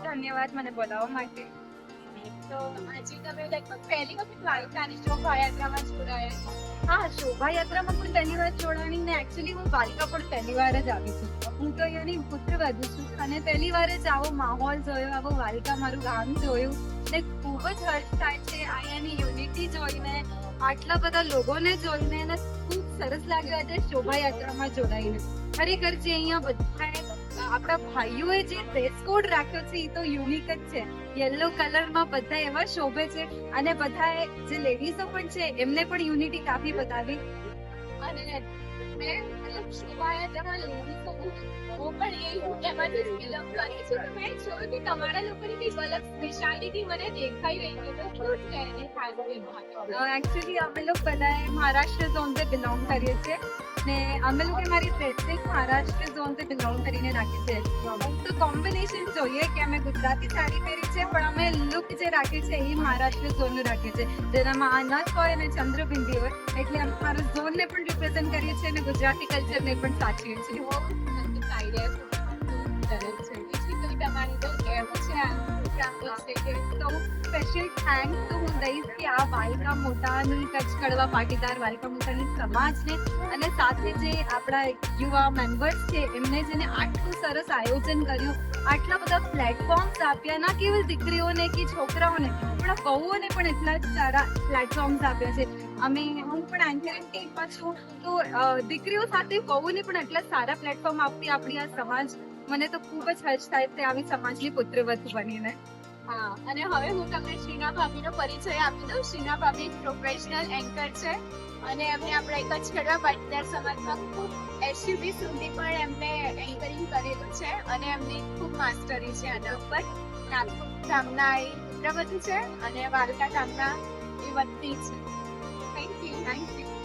ધન્યવાદ મને બોલાવવા માટે. તો આજે તમે લગભગ પહેલી વખત દ્વારકાની શોભાયાત્રામાં જોડાયા. હા, શોભાયાત્રામાં પણ પહેલી વાર જોડાણી ને એકચ્યુઅલી હું દ્વારકા પણ પહેલી વાર જ આવી છું. હું તો અહીંયાની પુત્રવધુ છું અને પહેલી વાર જ આવો માહોલ જોયો, આવો દ્વારકા મારું ગામ જોયું ને ખૂબ જ હર્ષ થાય છે અહીંયાની યુનિટી જોઈને, આટલા બધા લોકોને જોઈને અને ખૂબ સરસ લાગ્યું આજે શોભાયાત્રામાં જોડાઈને. ખરેખર જે અહીંયા બધાએ આપણા ભાઈઓએ જે ડ્રેસ કોડ રાખ્યો છે એ તો યુનિક જ છે. યલો કલરમાં બધા એવા શોભે છે અને બધાએ જે લેડીઝો પણ છે એમને પણ યુનિટી કાફી બતાવી. અને મેં શોભાયાત્રામાં લેડીઝો હું પણ એમાં જ બિલોંગ કરું છું. તો મેં જોયું કે તમારા લોકોની કંઈક અલગ સ્પેશિયાલિટી મને દેખાઈ રહી છે. તો શું છે એની ખાસિયત? એકચ્યુઅલી અમે લોકો બધાએ મહારાષ્ટ્ર ઝોનથી બિલોંગ કરીએ છીએ ને અમે લોકો મારી ડ્રેસિંગ મહારાષ્ટ્ર ઝોનથી બિલોંગ કરીને રાખી છે. તો કોમ્બિનેશન જોઈએ કે અમે ગુજરાતી સાડી પહેરી છે પણ અમે લુક જે રાખીએ છીએ એ મહારાષ્ટ્ર ઝોનનું રાખીએ છીએ, જેનામાં આ નથ હોય અને ચંદ્રબિંદી હોય એટલે અમે મારા ઝોનને પણ રિપ્રેઝન્ટ કરીએ છીએ અને ગુજરાતી કલ્ચરને પણ સાચવીએ છીએ. સ્પેશિયલ થેન્ક્સ તો હું દઈશ કે આ વાલકા મોટાની કચ્છ કડવા પાટીદાર વાલકા મોટાની સમાજને અને સાથે જે આપણા યુવા મેમ્બર્સ છે એમને જેને આટલું સરસ આયોજન કર્યું, આટલા બધા પ્લેટફોર્મ્સ આપ્યા, ના કેવલ દીકરીઓને કે છોકરાઓને પણ બહુઓને પણ એટલા જ સારા પ્લેટફોર્મ્સ આપ્યા છે. હું પણ એન્કરિંગ ટીમમાં છું તો દીકરીઓ સાથે બહુને પણ એટલા સારા પ્લેટફોર્મ આપતી આપણી આ સમાજ, મને તો ખૂબ જ હર્ષ થાય છે આવી સમાજની પુત્રવધુ બનીને. હા, અને હવે હું તમને શ્રીના ભાભીનો પરિચય આપી દઉં. શ્રીના ભાભી પ્રોફેશનલ એન્કર છે અને એમને આપણા કચ્છ કડવા પાટીદાર સમાજમાં ખૂબ એસયુવી સુધી પણ એમને એન્કરિંગ કરેલું છે અને એમની ખૂબ માસ્ટરી છે આના ઉપર. નાગપુર ગામના એ પુત્રવધુ છે અને વાલકા ગામના એ વતની છે. Thank you.